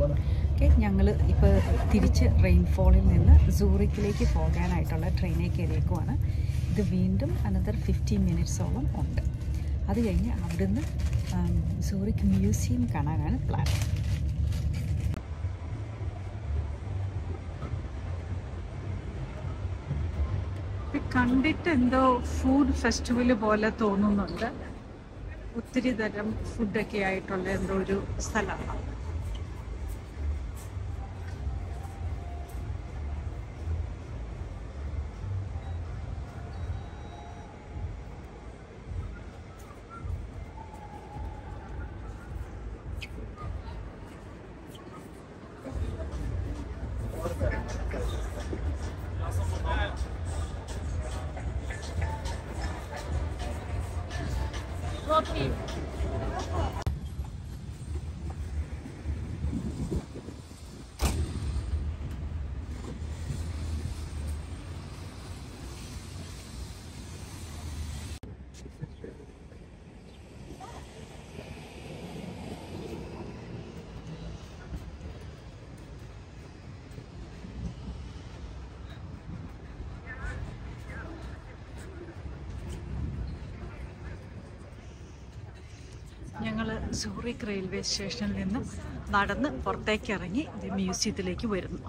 Okay, ഞങ്ങൾ ഇപ്പോൾ തിരിച്ച് റെയിൻഫോളിൽ നിന്ന് സൂറിക്കിലേക്ക് പോകാനായിട്ടുള്ള ട്രെയിനിൽ കയറിയേക്കുവാണ്. ഇത് വീണ്ടും അനദർ 15 മിനിറ്റ്സോളം ഉണ്ട്. അത് കഴിഞ്ഞ് അവിടുന്ന് സൂറിക് മ്യൂസിയം കാണാനാണ് പ്ലാൻ. കണ്ടിട്ട് എന്തോ ഫുഡ് ഫെസ്റ്റിവൽ പോലെ തോന്നുന്നുണ്ട്. ഒത്തിരി തരം ഫുഡൊക്കെ ആയിട്ടുള്ള എന്തോ ഒരു സ്ഥലമാണ്. ഞങ്ങൾ സൂറിക് റെയിൽവേ സ്റ്റേഷനിൽ നിന്ന് നടന്ന് പുറത്തേക്ക് ഇറങ്ങി മ്യൂസിയത്തിലേക്ക് വരുന്നു.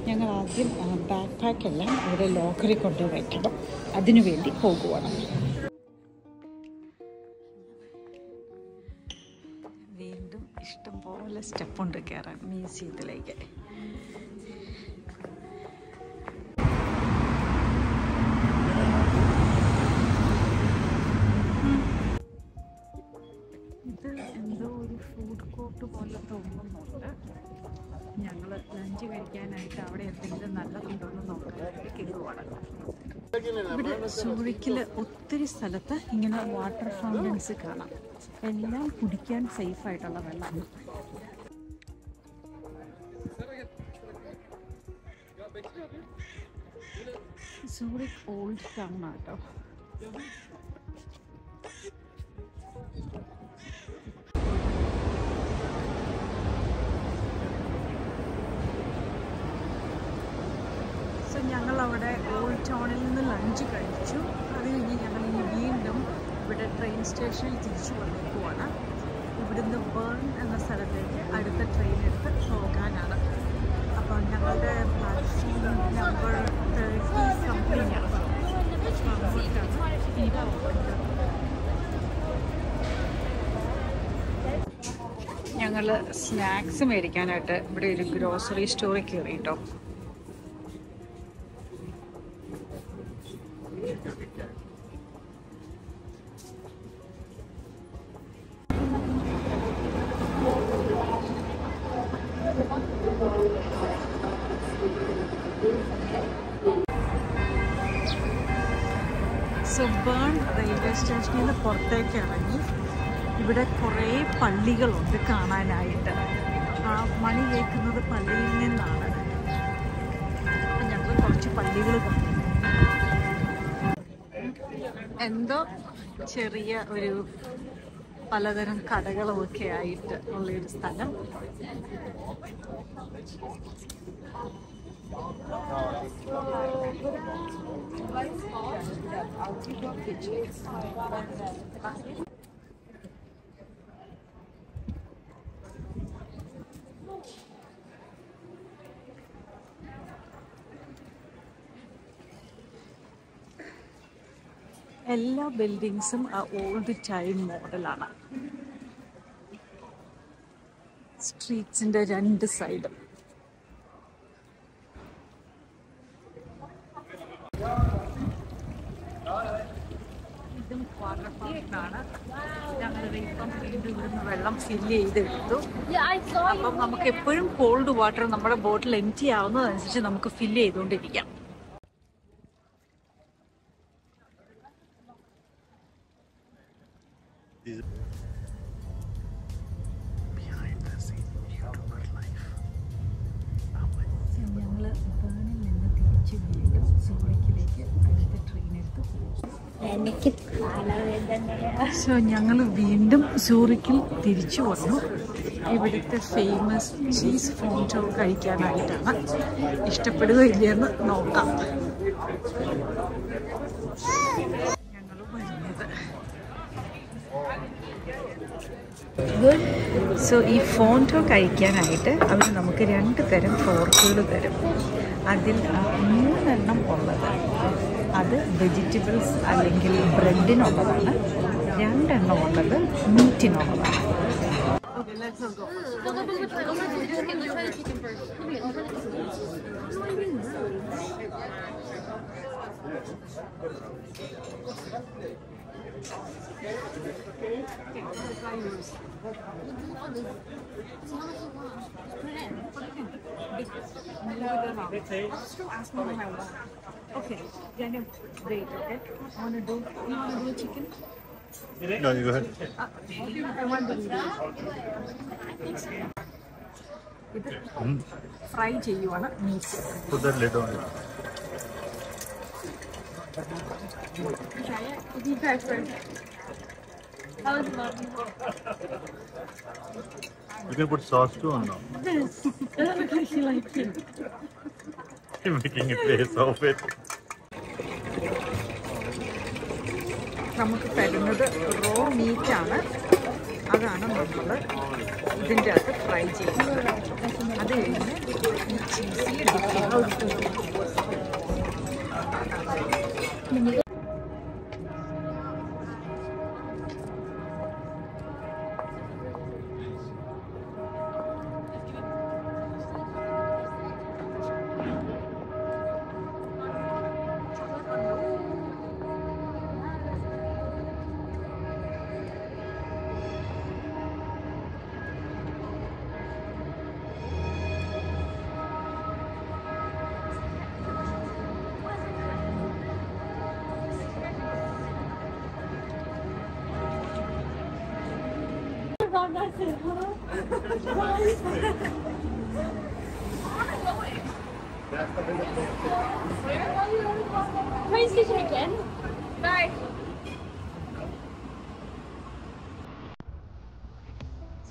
ഞങ്ങൾ ആദ്യം ബാക്ക് പാക്കെല്ലാം ഇവിടെ ലോക്കറിൽ കൊണ്ട് വയ്ക്കണം. അതിനു വേണ്ടി പോകുവാണ്. വീണ്ടും ഇഷ്ടംപോലെ സ്റ്റെപ്പുണ്ട് കയറാൻ മ്യൂസിയത്തിലേക്ക്. ഇത് എന്തോ ഒരു ഫുഡ് കോർട്ട് പോലെ തോന്നുന്നുണ്ട്. ഞങ്ങൾ ലഞ്ച് കഴിക്കാനായിട്ട് അവിടെ എന്തെങ്കിലും നല്ലതുണ്ടോ എന്ന് നോക്കാനായിട്ട് കയറുവാണ്. ഇവിടെ സൂറിക്കിൽ ഒത്തിരി സ്ഥലത്ത് ഇങ്ങനെ വാട്ടർ ഫൗണ്ടൻസ് കാണാം. എല്ലാം കുടിക്കാൻ സേഫായിട്ടുള്ള വെള്ളമാണ്. സൂറിക് ഓൾഡ് ടൗൺ ആട്ടോ. ഞങ്ങളവിടെ ഓൾഡ് ടൗണിൽ നിന്ന് ലഞ്ച് കഴിച്ചു. അത് കഴിഞ്ഞ് ഞങ്ങൾ ഇനി വീണ്ടും ഇവിടെ ട്രെയിൻ സ്റ്റേഷനിൽ തിരിച്ചു വന്നേക്കുവാണ്. ഇവിടുന്ന് ബേൺ എന്ന സ്ഥലത്തേക്ക് അടുത്ത ട്രെയിൻ എടുത്ത് പോകാനാണ്. അപ്പോൾ ഞങ്ങളുടെ പ്ലാറ്റ്ഫോം നമ്പർ 30 സംതിങ് ആണ്. ഞങ്ങൾ സ്നാക്സ് മേടിക്കാനായിട്ട് ഇവിടെ ഒരു ഗ്രോസറി സ്റ്റോറിൽ കയറി കേട്ടോ. ബേൺ റെയിൽവേ സ്റ്റേഷനിൽ നിന്ന് പുറത്തേക്ക് ഇറങ്ങി ഇവിടെ കുറേ പള്ളികളുണ്ട് കാണാനായിട്ട്. ആ മണി കേൾക്കുന്നത് പള്ളിയിൽ നിന്നാണ്. ഞങ്ങൾ കുറച്ച് പള്ളികൾ കണ്ടു. എന്തോ ചെറിയ ഒരു പലതരം കടകളുമൊക്കെ ആയിട്ട് ഉള്ളൊരു സ്ഥലം. എല്ലാ ബിൽഡിങ്സും ഓൾഡ് ടൈം മോഡലാണ്. സ്ട്രീറ്റ്സിന്റെ രണ്ട് സൈഡും. ഇതും വാട്ടർ പാർക്കാണ്. ഞങ്ങളുടെ ഇപ്പം വീണ്ടും ഇവിടുന്ന് വെള്ളം ഫില്ല് ചെയ്തെടുത്തു. അപ്പം നമുക്ക് എപ്പോഴും കോൾഡ് വാട്ടർ നമ്മുടെ ബോട്ടിൽ എംറ്റി ആവുന്നതനുസരിച്ച് നമുക്ക് ഫില്ല് ചെയ്തുകൊണ്ടിരിക്കാം. ഞങ്ങൾ ബേണിൽ നിന്ന് തിരിച്ച് വീണ്ടും സൂറിക്കിലേക്ക് അടുത്ത ട്രെയിൻ എടുത്ത് പോകും. സോ ഞങ്ങൾ വീണ്ടും സൂറിക്കിൽ തിരിച്ചു വന്നു. ഇവിടുത്തെ ഫേമസ് ചീസ് ഫോണ്ടോ കഴിക്കാനായിട്ടാണ്. ഇഷ്ടപ്പെടുകയില്ലെന്ന് നോക്കാം. ഞങ്ങൾ വരുന്നത് സോ ഈ ഫോണ്ടോ കഴിക്കാനായിട്ട് അവർ നമുക്ക് 2 തരം ഫോർക്കുകൾ തരും. അതിൽ 3 ഉള്ളത് അത് വെജിറ്റബിൾസ് അല്ലെങ്കിൽ ബ്രെഡിനുള്ളതാണ്. 2 ഉള്ളത് മീറ്റിനുള്ളതാണ്. Okay, Daniel, wait, okay? You wanna do chicken? No, you go ahead. I want the ഇത് ഫ്രൈ ചെയ്യുവാണ് meet. Put that lid on it. You can put sauce too or no? Yes, I like it. You're making a face of it. നമുക്ക് തരുന്നത് raw മീറ്റാണ്. അതാണ് നമ്മൾ ഇതിൻ്റെ അകത്ത് fry ചെയ്യുന്നത്. അത് കഴിഞ്ഞ് ഈ ചീസി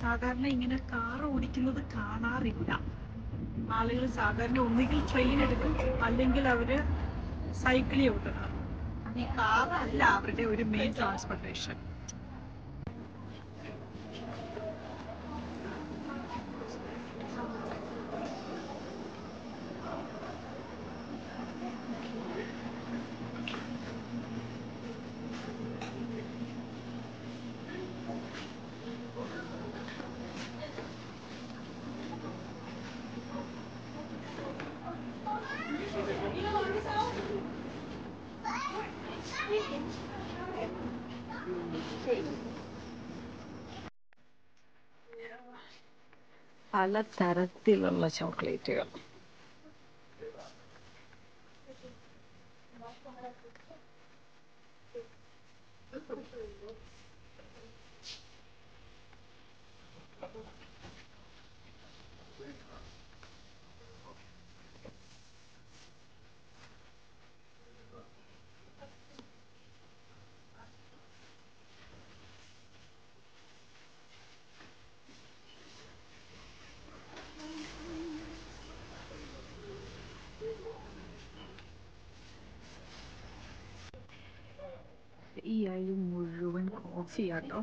സാധാരണ ഇങ്ങനെ കാർ ഓടിക്കുന്നത് കാണാറില്ല. ആളുകൾ സാധാരണ ഒന്നുകിൽ ട്രെയിൻ എടുക്കും അല്ലെങ്കിൽ അവര് സൈക്കിളിൽ ഓടുക. ഈ കാറല്ല അവരുടെ ഒരു മെയിൻ ട്രാൻസ്പോർട്ടേഷൻ. പല തരത്തിലുള്ള ചോക്ലേറ്റുകൾ. ഈ അരി മുഴുവൻ കോഫിയാട്ടോ.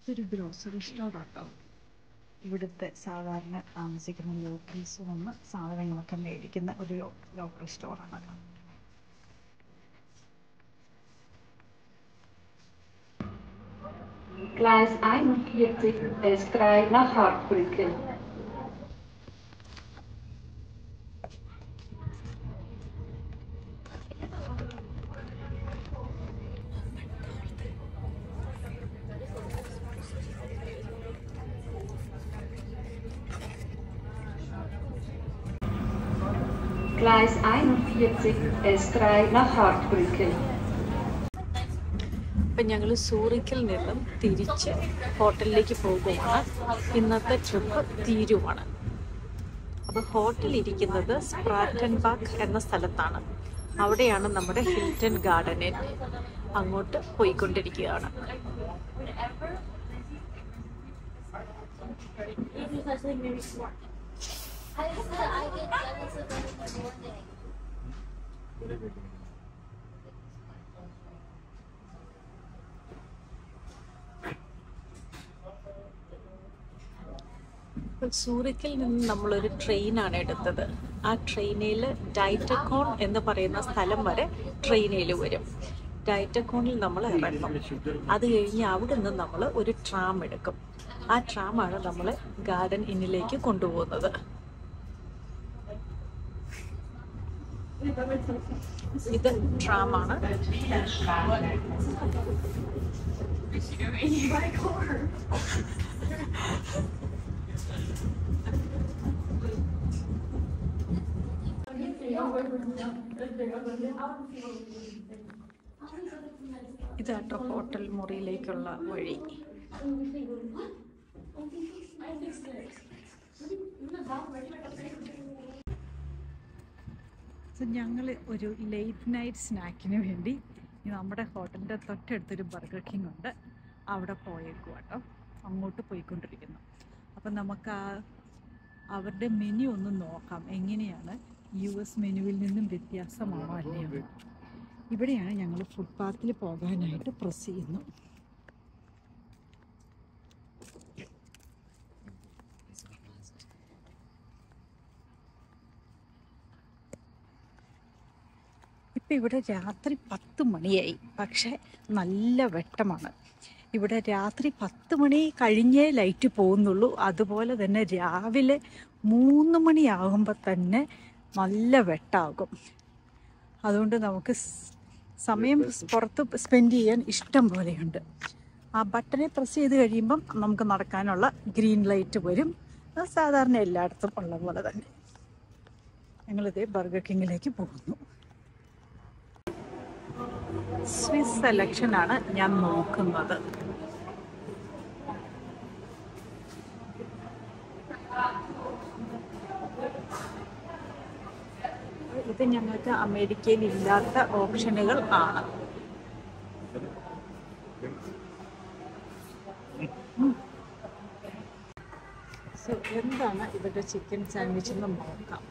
ഇതൊരു ഗ്രോസറി സ്റ്റോറാട്ടോ. ഇവിടുത്തെ സാധാരണ താമസിക്കുന്ന ലോക്കൽസ് വന്ന് സാധനങ്ങളൊക്കെ മേടിക്കുന്ന ഒരു local സ്റ്റോറാണ്. Gleis 41, S3 nach Hartbrücken. Gleis 41 S3 nach Hartbrücken. അപ്പം ഞങ്ങൾ സൂറിക്കിൽ നിന്നും തിരിച്ച് ഹോട്ടലിലേക്ക് പോകുവാണ്. ഇന്നത്തെ ട്രിപ്പ് തീരുവാണ്. അപ്പോൾ ഹോട്ടൽ ഇരിക്കുന്നത് സ്പ്രാറ്റൻബാക്ക് എന്ന സ്ഥലത്താണ്. അവിടെയാണ് നമ്മുടെ ഹിൽട്ടൺ ഗാർഡനിൽ. അങ്ങോട്ട് പോയിക്കൊണ്ടിരിക്കുകയാണ്. സൂറിക്കിൽ നിന്ന് നമ്മളൊരു ട്രെയിനാണ് എടുത്തത്. ആ ട്രെയിനിൽ ഡൈറ്റക്കോൺ എന്ന് പറയുന്ന സ്ഥലം വരെ ട്രെയിനിൽ വരും. ഡൈറ്റക്കോണിൽ നമ്മൾ ഇറങ്ങും. അത് കഴിഞ്ഞ് അവിടെ നിന്ന് നമ്മൾ ഒരു ട്രാം എടുക്കും. ആ ട്രാമാണ് നമ്മൾ ഗാർഡൻ ഇന്നിലേക്ക് കൊണ്ടുപോകുന്നത്. ഇത് ട്രാമാണ്. ഇതാട്ടോ ഹോട്ടൽ മുറിയിലേക്കുള്ള വഴി. ഞങ്ങൾ ഒരു ലേറ്റ് നൈറ്റ് സ്നാക്കിന് വേണ്ടി നമ്മുടെ ഹോട്ടലിൻ്റെ തൊട്ടടുത്തൊരു ബർഗർ കിങ് ഉണ്ട്. അവിടെ പോയേക്കും കേട്ടോ. അങ്ങോട്ട് പോയിക്കൊണ്ടിരിക്കുന്നു. അപ്പം നമുക്ക് അവരുടെ മെനു ഒന്ന് നോക്കാം. എങ്ങനെയാണ് US മെനുവിൽ നിന്നും വ്യത്യാസമാണോ അല്ലയോ. ഇവിടെയാണ് ഞങ്ങൾ ഫുട്പാത്തിൽ പോകാനായിട്ട് പ്രസ് ചെയ്യുന്നു. ഇപ്പം ഇവിടെ രാത്രി 10 മണിയായി. പക്ഷേ നല്ല വെട്ടമാണ്. ഇവിടെ രാത്രി 10 മണി കഴിഞ്ഞേ ലൈറ്റ് പോകുന്നുള്ളൂ. അതുപോലെ തന്നെ രാവിലെ 3 മണിയാകുമ്പോൾ തന്നെ നല്ല വെട്ടാകും. അതുകൊണ്ട് നമുക്ക് സമയം പുറത്ത് സ്പെൻഡ് ചെയ്യാൻ ഇഷ്ടം പോലെയുണ്ട്. ആ ബട്ടനെ പ്രസ് ചെയ്ത് കഴിയുമ്പം നമുക്ക് നടക്കാനുള്ള ഗ്രീൻ ലൈറ്റ് വരും. അത് സാധാരണ എല്ലായിടത്തും ഉള്ള പോലെ തന്നെ. ഞങ്ങളിതേ ബർഗർ കിങ്ങിലേക്ക് പോകുന്നു. സ്വിസ് സെലക്ഷനാണ് ഞാൻ നോക്കുന്നത്. ഇത് ഞങ്ങൾക്ക് അമേരിക്കയിൽ ഇല്ലാത്ത ഓപ്ഷനുകൾ ആണ്. സോ എന്താണ് ഇവരുടെ ചിക്കൻ സാൻഡ്വിച്ച് എന്ന് നോക്കാം.